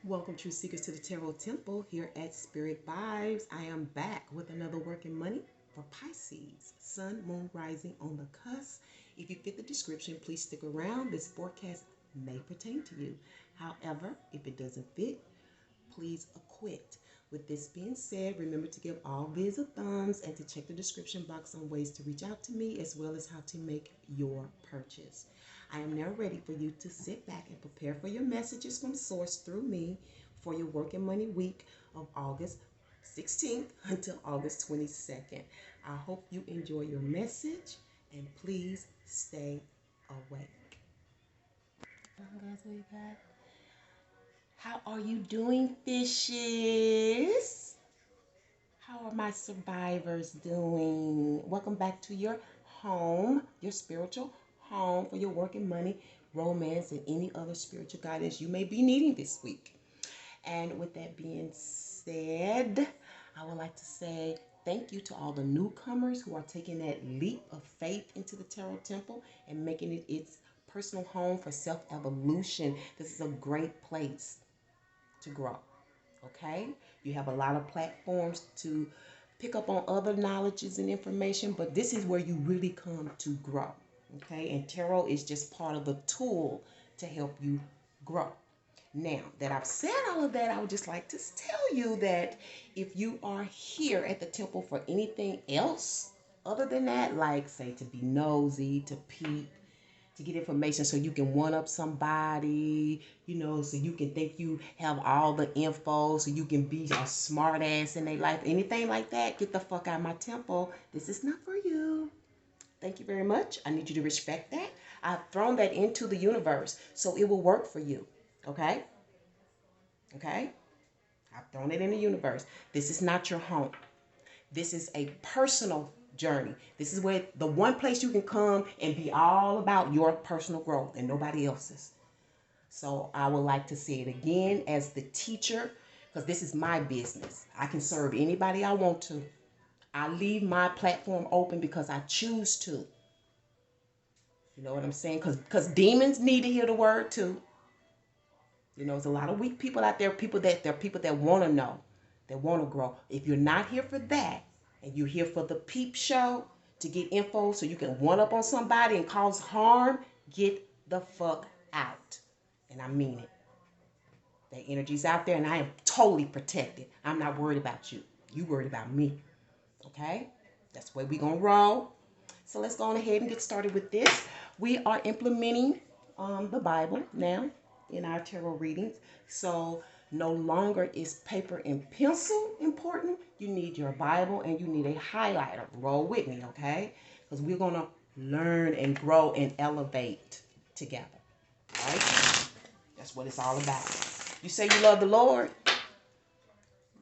Welcome, true seekers, to the Tarot Temple here at Spirit Vibes. I am back with another working money for Pisces, Sun, Moon, Rising on the cusp. If you fit the description, please stick around. This forecast may pertain to you. However, if it doesn't fit, please acquit. With this being said, remember to give all vids a thumbs and to check the description box on ways to reach out to me as well as how to make your purchase. I am now ready for you to sit back and prepare for your messages from Source through me for your working money week of August 16th until August 22nd. I hope you enjoy your message and please stay awake. Guys, what you got? How are you doing, fishes? How are my survivors doing? Welcome back to your home, your spiritual home for your working money, romance, and any other spiritual guidance you may be needing this week. And with that being said, I would like to say thank you to all the newcomers who are taking that leap of faith into the Tarot Temple and making it its personal home for self-evolution. This is a great place to grow. Okay, you have a lot of platforms to pick up on other knowledges and information, but this is where you really come to grow. Okay, and tarot is just part of the tool to help you grow. Now that I've said all of that, I would just like to tell you that if you are here at the temple for anything else other than that, like say to be nosy, to peep, to get information so you can one up somebody, so you can think you have all the info, so you can be a smart ass in their life, anything like that, get the fuck out of my temple. This is not for you. Thank you very much. I need you to respect that. I've thrown that into the universe so it will work for you. Okay? Okay? I've thrown it in the universe. This is not your home. This is a personal journey. This is where the one place you can come and be all about your personal growth and nobody else's. So I would like to say it again as the teacher, because this is my business. I can serve anybody I want to. I leave my platform open because I choose to. You know what I'm saying? Because demons need to hear the word too. There's a lot of weak people out there, people that want to know, that want to grow. If you're not here for that, and you're here for the peep show to get info so you can one up on somebody and cause harm, get the fuck out. And I mean it. That energy's out there and I am totally protected. I'm not worried about you. You worried about me. Okay? That's the way we're going to roll. So let's go on ahead and get started with this. We are implementing the Bible now in our tarot readings. So no longer is paper and pencil important. You need your Bible and you need a highlighter. Roll with me, okay? Because we're going to learn and grow and elevate together. All right? That's what it's all about. You say you love the Lord.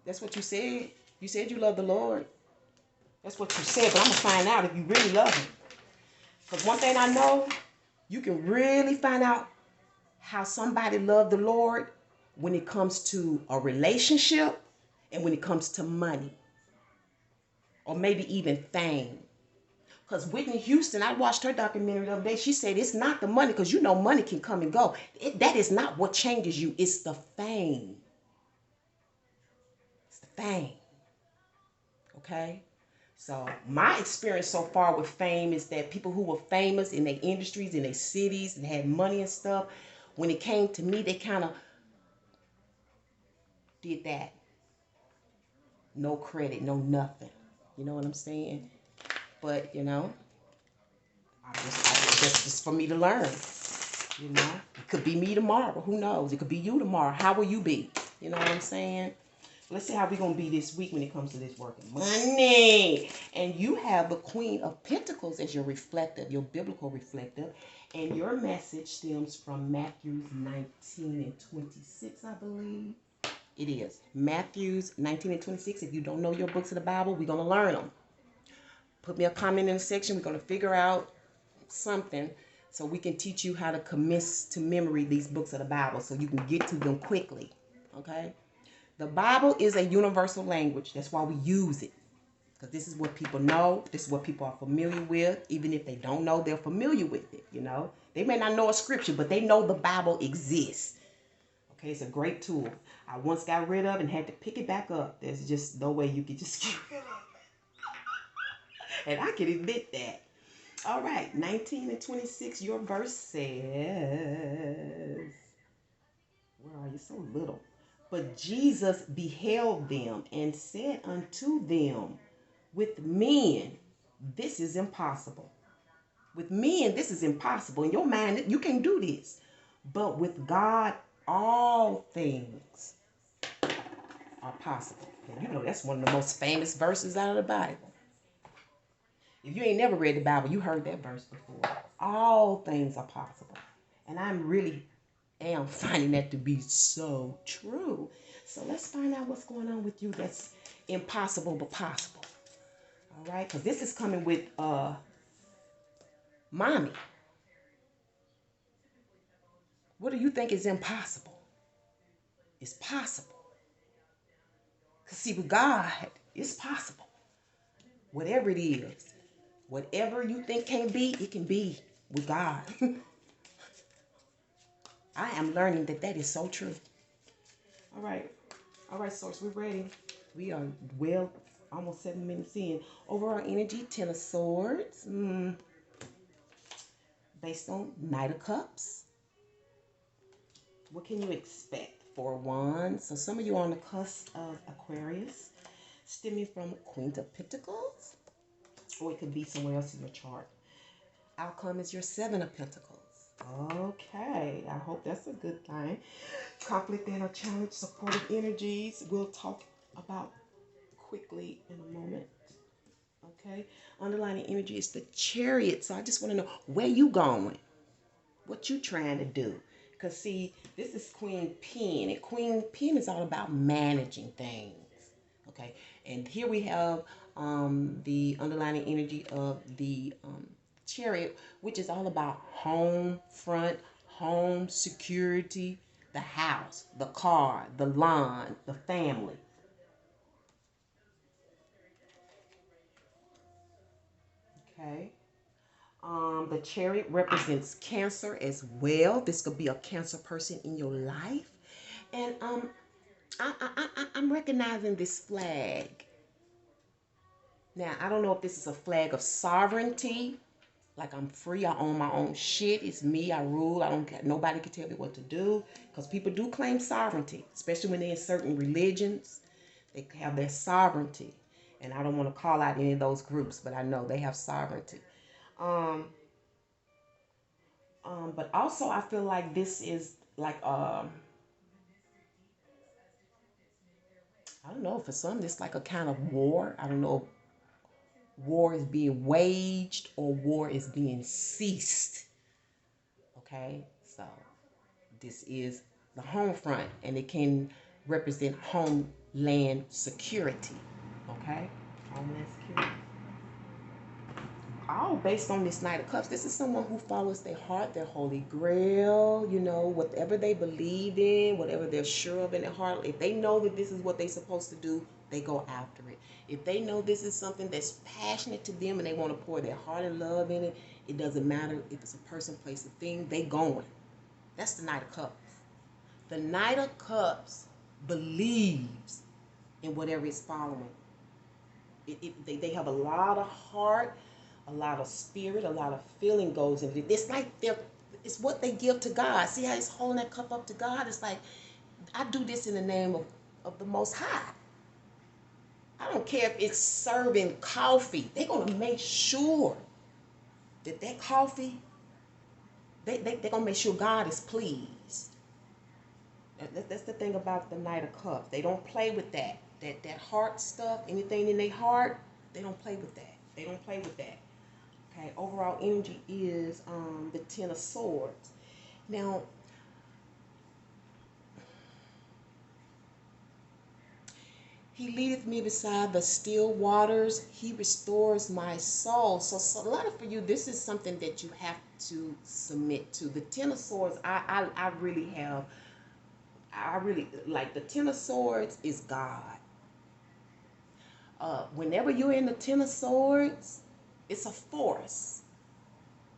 That's what you said. You said you love the Lord. That's what you said, but I'm going to find out if you really love him. Because one thing I know, you can really find out how somebody loved the Lord when it comes to a relationship and when it comes to money. Or maybe even fame. Because Whitney Houston, I watched her documentary the other day. She said it's not the money, because money can come and go. That is not what changes you. It's the fame. It's the fame. Okay? So my experience so far with fame is that people who were famous in their industries, in their cities, and had money and stuff, when it came to me, they kind of did that. No credit, no nothing. You know what I'm saying? But, that's just for me to learn. It could be me tomorrow. Who knows? It could be you tomorrow. How will you be? You know what I'm saying? Let's see how we're going to be this week when it comes to this working money. And you have the Queen of Pentacles as your reflective, your biblical reflective. And your message stems from Matthew 19 and 26, I believe. It is. Matthew 19 and 26. If you don't know your books of the Bible, we're going to learn them. Put me a comment in the section. We're going to figure out something so we can teach you how to commit to memory these books of the Bible so you can get to them quickly. Okay? The Bible is a universal language. That's why we use it. Because this is what people know. This is what people are familiar with. Even if they don't know, they're familiar with it, They may not know a scripture, but they know the Bible exists. Okay, it's a great tool. I once got rid of and had to pick it back up. There's just no way you could just get rid of it. And I can admit that. All right, 19 and 26, your verse says, where are you? So little. But Jesus beheld them and said unto them, with men, this is impossible. With men, this is impossible. In your mind, you can't do this. But with God, all things are possible. And you know that's one of the most famous verses out of the Bible. If you ain't never read the Bible, you heard that verse before. All things are possible. And I'm really am finding that to be so true. So let's find out what's going on with you that's impossible but possible. All right, because this is coming with mommy. What do you think is impossible? It's possible. Because see, with God, it's possible. Whatever it is, whatever you think can't be, it can be with God. I am learning that that is so true. All right, Source, we're ready. We are well, almost 7 minutes in. Overall energy, 10 of Swords. Based on Knight of Cups. What can you expect? 4 of Wands. So some of you are on the cusp of Aquarius, stemming from Queen of Pentacles, or it could be somewhere else in your chart. Outcome is your 7 of Pentacles. Okay, I hope that's a good thing. Conflict and or challenge, supportive energies. We'll talk about quickly in a moment. Okay, underlying energy is the Chariot. So I just want to know where you going, what you trying to do. Because see, this is Queen Pen, and Queen Pen is all about managing things. Okay, and here we have the underlying energy of the Chariot, which is all about home front, home security, the house, the car, the lawn, the family. Okay. The Chariot represents Cancer as well. This could be a Cancer person in your life. And I'm recognizing this flag. Now, I don't know if this is a flag of sovereignty. Like I'm free, I own my own shit. It's me, I rule. I don't care. Nobody can tell me what to do. Because people do claim sovereignty, especially when they're in certain religions. They have their sovereignty. And I don't want to call out any of those groups, but I know they have sovereignty. But also I feel like this is like I don't know, for some it's like a kind of war. I don't know if war is being waged or war is being ceased. Okay, so this is the home front, and it can represent homeland security. Okay, homeland security. All based on this Knight of Cups. This is someone who follows their heart, their holy grail, you know, whatever they believe in, whatever they're sure of in their heart. If they know that this is what they're supposed to do, they go after it. If they know this is something that's passionate to them and they want to pour their heart and love in it, it doesn't matter if it's a person, place, a thing, they going. That's the Knight of Cups. The Knight of Cups believes in whatever it's following. They have a lot of heart, a lot of spirit, a lot of feeling goes into it. It's like it's what they give to God. See how he's holding that cup up to God? It's like, I do this in the name of the Most High. I don't care if it's serving coffee. They're going to make sure that coffee, they're going to make sure God is pleased. That's the thing about the Knight of Cups. They don't play with that. That heart stuff, anything in their heart, they don't play with that. They don't play with that. Okay, overall energy is the 10 of Swords. Now, he leadeth me beside the still waters. He restores my soul. So a lot of for you, this is something that you have to submit to. The 10 of Swords, I really like the 10 of Swords is God. Whenever you're in the 10 of Swords, it's a force.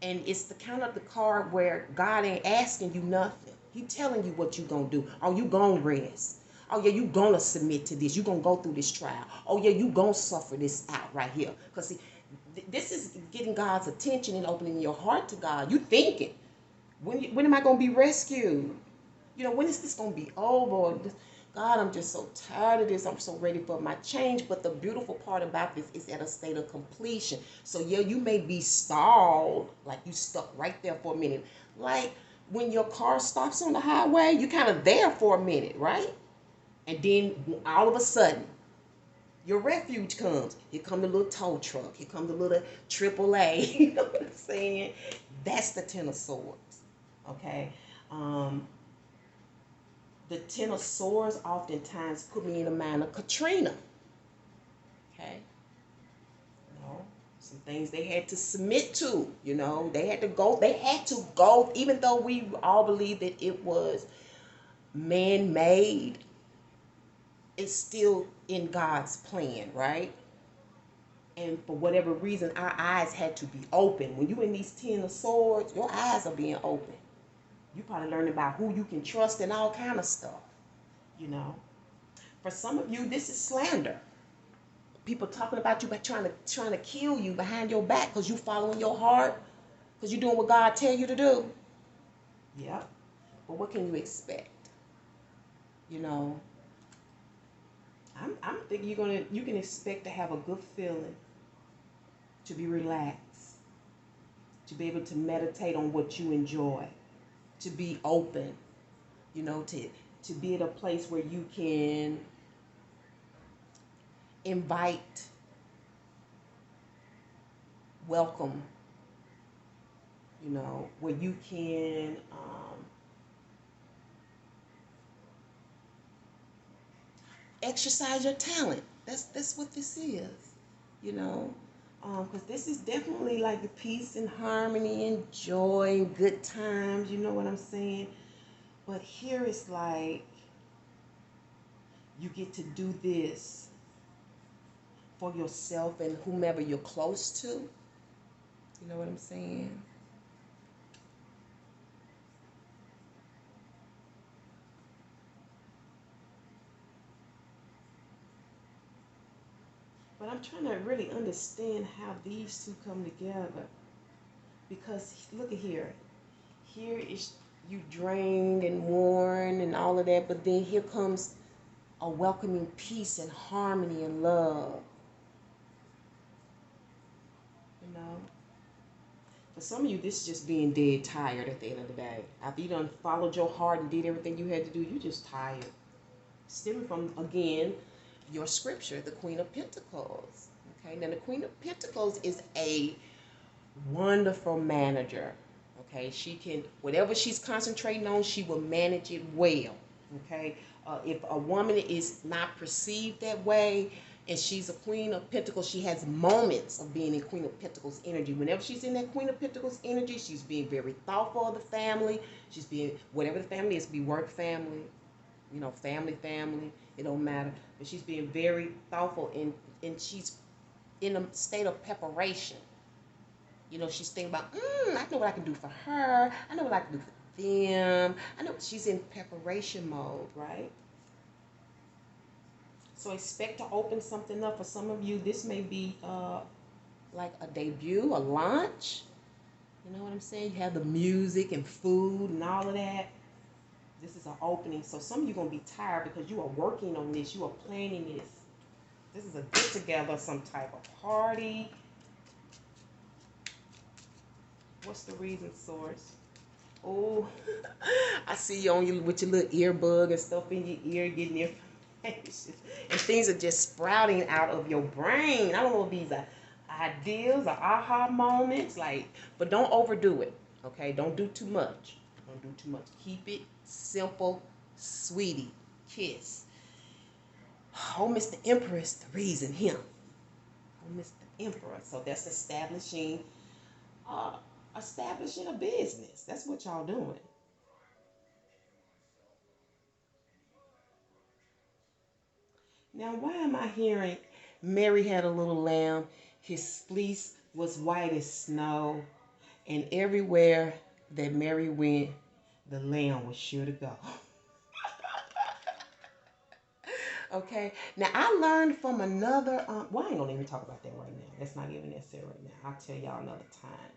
And it's the kind of the card where God ain't asking you nothing. He telling you what you gonna do. Oh, you gonna rest. Oh yeah, you gonna submit to this. You gonna go through this trial. Oh yeah, you gonna suffer this out right here. Cause see, this is getting God's attention and opening your heart to God. You thinking, when am I gonna be rescued? You know, when is this gonna be over? God, I'm just so tired of this. I'm so ready for my change. But the beautiful part about this is at a state of completion. So yeah, you may be stalled, like you stuck right there for a minute. Like when your car stops on the highway, you kind of there for a minute, right? And then all of a sudden, your refuge comes. Here come the little tow truck. Here comes the little AAA. You know what I'm saying? That's the Ten of Swords. Okay. The Ten of Swords oftentimes put me in the mind of Katrina. Okay. You know, some things they had to submit to. You know, they had to go, even though we all believe that it was man-made, it's still in God's plan, right? And for whatever reason, our eyes had to be open. When you're in these Ten of Swords, your eyes are being open. You probably learning about who you can trust and all kind of stuff. You know, for some of you, this is slander. People talking about you, but trying to kill you behind your back because you following your heart, because you're doing what God tell you to do. Yep. But what can you expect? You know, I'm thinking you can expect to have a good feeling, to be relaxed, to be able to meditate on what you enjoy, to be open, you know, to be at a place where you can invite, welcome, you know, where you can exercise your talent. That's what this is, you know, because this is definitely like the peace and harmony and joy and good times. You know what I'm saying? But here it's like you get to do this for yourself and whomever you're close to. You know what I'm saying? But I'm trying to really understand how these two come together. Because look at here. Here is you drained and worn and all of that, but then here comes a welcoming peace and harmony and love. You know? For some of you, this is just being dead tired at the end of the day. After you done followed your heart and did everything you had to do, you're just tired. Stemming from, again, your scripture, the Queen of Pentacles. Okay, now the Queen of Pentacles is a wonderful manager. Okay, she can, whatever she's concentrating on, she will manage it well. Okay, if a woman is not perceived that way, and she's a Queen of Pentacles, she has moments of being in Queen of Pentacles energy. Whenever she's in that Queen of Pentacles energy, she's being very thoughtful of the family. She's being, whatever the family is, be work family, you know, family, it don't matter. But she's being very thoughtful, and she's in a state of preparation. You know, she's thinking about, I know what I can do for her. I know what I can do for them. I know she's in preparation mode, right? So expect to open something up. For some of you, this may be like a debut, a launch. You know what I'm saying? You have the music and food and all of that. This is an opening. So some of you are going to be tired because you are working on this. You are planning this. This is a get together, some type of party. What's the reason, source? Oh, I see you on you with your little earbud and stuff in your ear, getting your and things are just sprouting out of your brain. I don't know if these are ideas or aha moments, like, but don't overdo it. Okay, don't do too much. Don't do too much. Keep it simple, sweetie. Kiss. Oh, Mr. Empress, the reason him. Oh, Mr. Emperor. So that's establishing a business. That's what y'all doing. Now, why am I hearing Mary had a little lamb, his fleece was white as snow, and everywhere that Mary went, The lamb was sure to go. Okay. Now I learned from another. Well, I ain't gonna even talk about that right now. That's not even necessary right now. I'll tell y'all another time.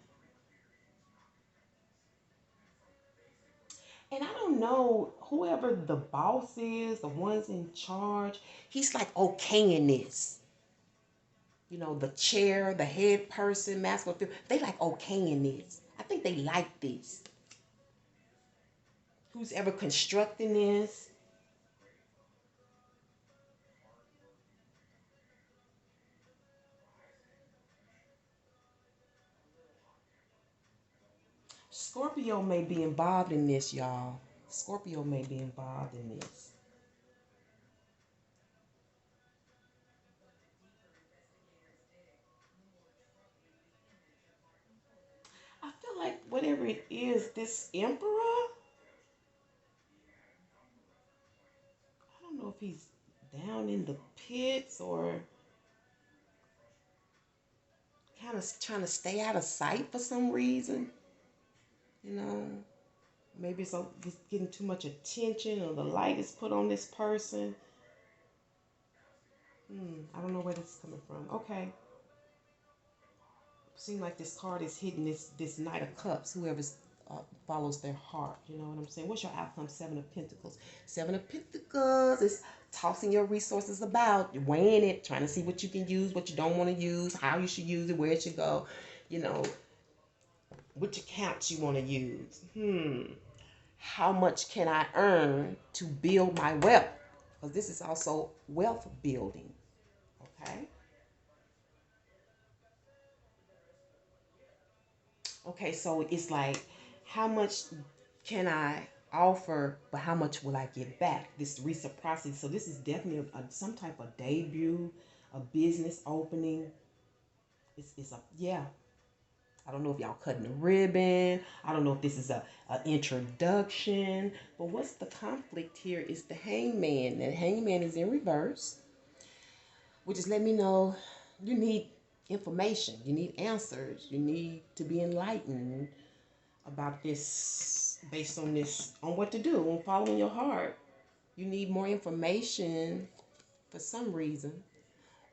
And I don't know whoever the boss is, the ones in charge. He's like okaying this. You know, the chair, the head person, masculine. They like okaying this. I think they like this. Who's ever constructing this? Scorpio may be involved in this, y'all. Scorpio may be involved in this. I feel like whatever it is, this emperor, I don't know if he's down in the pits or kind of trying to stay out of sight for some reason. You know, maybe it's getting too much attention or the light is put on this person. I don't know where this is coming from. Okay. Seems like this card is hitting this Knight of Cups. Whoever follows their heart. You know what I'm saying? What's your outcome? Seven of Pentacles. Seven of Pentacles is tossing your resources about, weighing it, trying to see what you can use, what you don't want to use, how you should use it, where it should go. You know, which accounts you want to use. How much can I earn to build my wealth? Because this is also wealth building. Okay. Okay, so it's like, how much can I offer, but how much will I get back? This reciprocity. So this is definitely some type of debut, a business opening. It's a, yeah. I don't know if y'all cutting a ribbon. I don't know if this is a introduction. But what's the conflict here is the hangman. The hangman is in reverse, which is let me know you need information. You need answers. You need to be enlightened about this, based on this, on what to do, on following your heart. You need more information for some reason,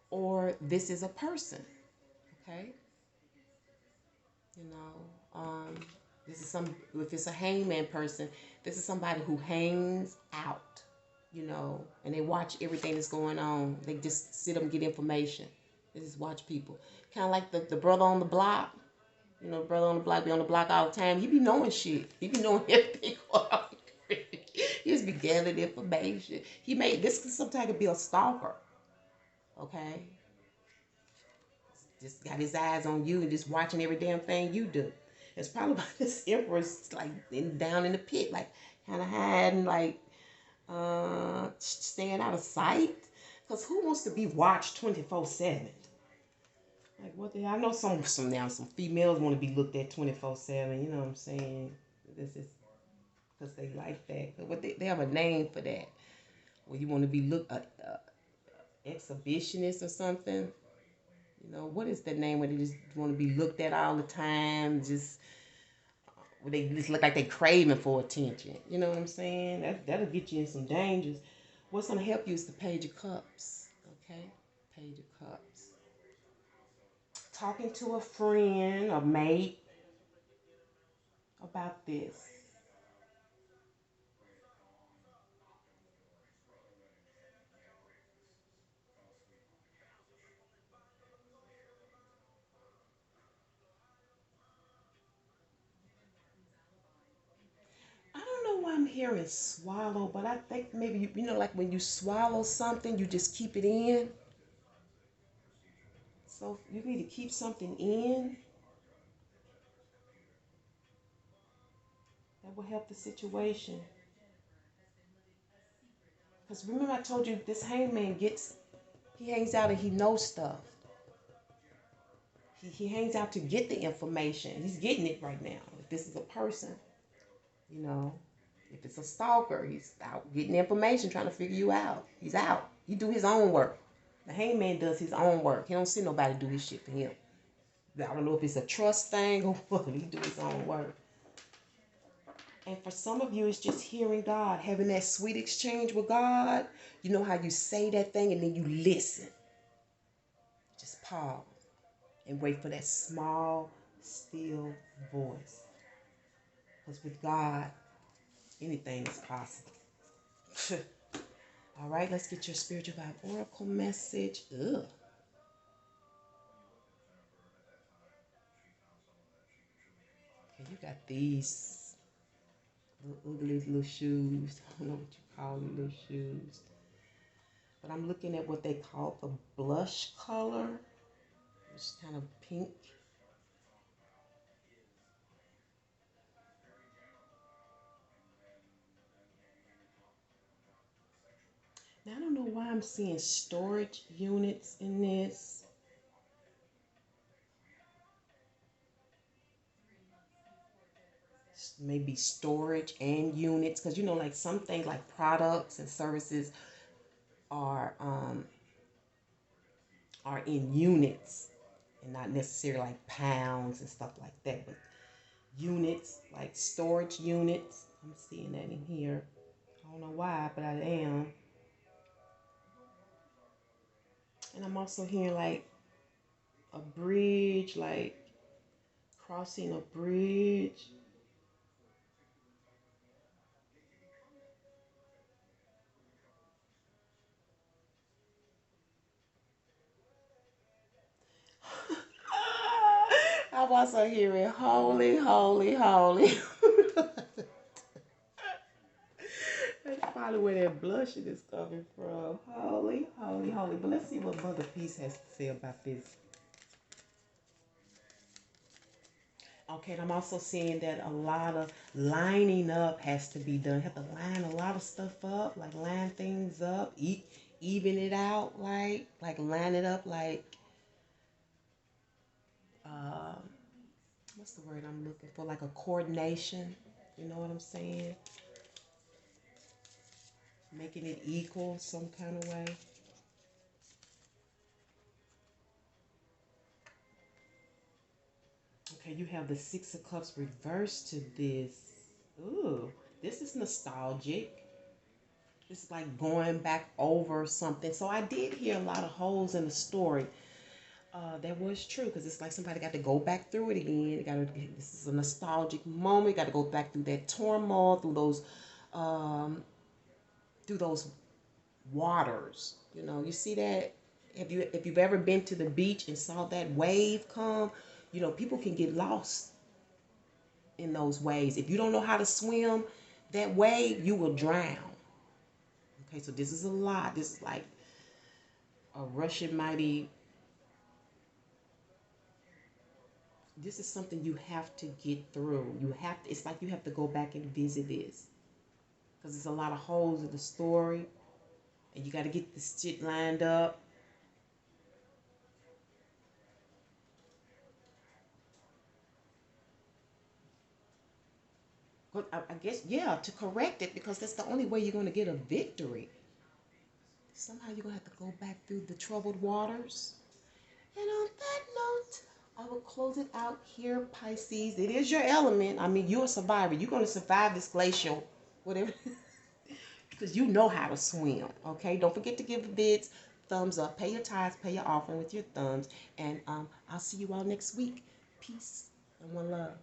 or this is a person, okay? You know, this is some, if it's a hangman person, this is somebody who hangs out, you know, and they watch everything that's going on. They just sit up and get information. They just watch people. Kind of like the brother on the block. You know, brother on the block be on the block all the time. He be knowing shit. He be knowing everything. He just be gathering information. He made this sometimes could be a stalker. Okay, just got his eyes on you and just watching every damn thing you do. It's probably why this emperor's like down in the pit, like kind of hiding, like staying out of sight. Cause who wants to be watched 24/7? Like what the? I know some females want to be looked at 24/7. You know what I'm saying? This is because they like that. But what they have a name for that. Where you want to be looked exhibitionist or something. You know, what is the name where they just want to be looked at all the time? Just where they just look like they craving for attention. You know what I'm saying? That'll get you in some dangers. What's gonna help you is the Page of Cups. Okay, Page of Cups. Talking to a friend, a mate about this. I don't know why I'm hearing swallow, but I think maybe you know, like when you swallow something, you just keep it in. So you need to keep something in that will help the situation. Because remember I told you this hangman he hangs out and he knows stuff. He hangs out to get the information. He's getting it right now. If this is a person, you know, if it's a stalker, he's out getting information, trying to figure you out. He's out. He do his own work. The hangman does his own work. He don't see nobody do his shit for him. I don't know if it's a trust thing or what. He do his own work. And for some of you, it's just hearing God, having that sweet exchange with God. You know how you say that thing and then you listen. Just pause and wait for that small, still voice. Because with God, anything is possible. All right, let's get your spiritual vibe oracle message. Ugh. Okay, you got these little ugly little shoes. I don't know what you call them, little shoes. But I'm looking at what they call the blush color. It's kind of pink. Now, I don't know why I'm seeing storage units in this. Maybe storage and units. Because, you know, like some things like products and services are in units and not necessarily like pounds and stuff like that. But units, like storage units. I'm seeing that in here. I don't know why, but I am. And I'm also hearing like a bridge, like crossing a bridge. I'm also hearing holy, holy, holy. That's probably where that blushing is coming from. Holy, holy, holy. But let's see what Mother Peace has to say about this. Okay, and I'm also seeing that a lot of lining up has to be done. You have to line a lot of stuff up, like line things up, even it out, like line it up, like uh, what's the word I'm looking for? Like a coordination. You know what I'm saying? Making it equal some kind of way. Okay, you have the Six of Cups reversed to this. Ooh, this is nostalgic. It's like going back over something. So I did hear a lot of holes in the story. That was true because it's like somebody got to go back through it again. This is a nostalgic moment. Got to go back through that turmoil, um, through those waters. You know, you see that. If you've ever been to the beach and saw that wave come, you know, people can get lost in those waves. If you don't know how to swim that wave, you will drown. Okay, so this is a lot. This is like a Russian mighty. This is something you have to get through. You have to, it's like you have to go back and visit this. Because there's a lot of holes in the story. And you got to get this shit lined up. But I guess, yeah, to correct it. Because that's the only way you're going to get a victory. Somehow you're going to have to go back through the troubled waters. And on that note, I will close it out here, Pisces. It is your element. I mean, you're a survivor. You're going to survive this glacial, whatever, because you know how to swim, okay? Don't forget to give the bids thumbs up. Pay your tithes, pay your offering with your thumbs. And I'll see you all next week. Peace and one love.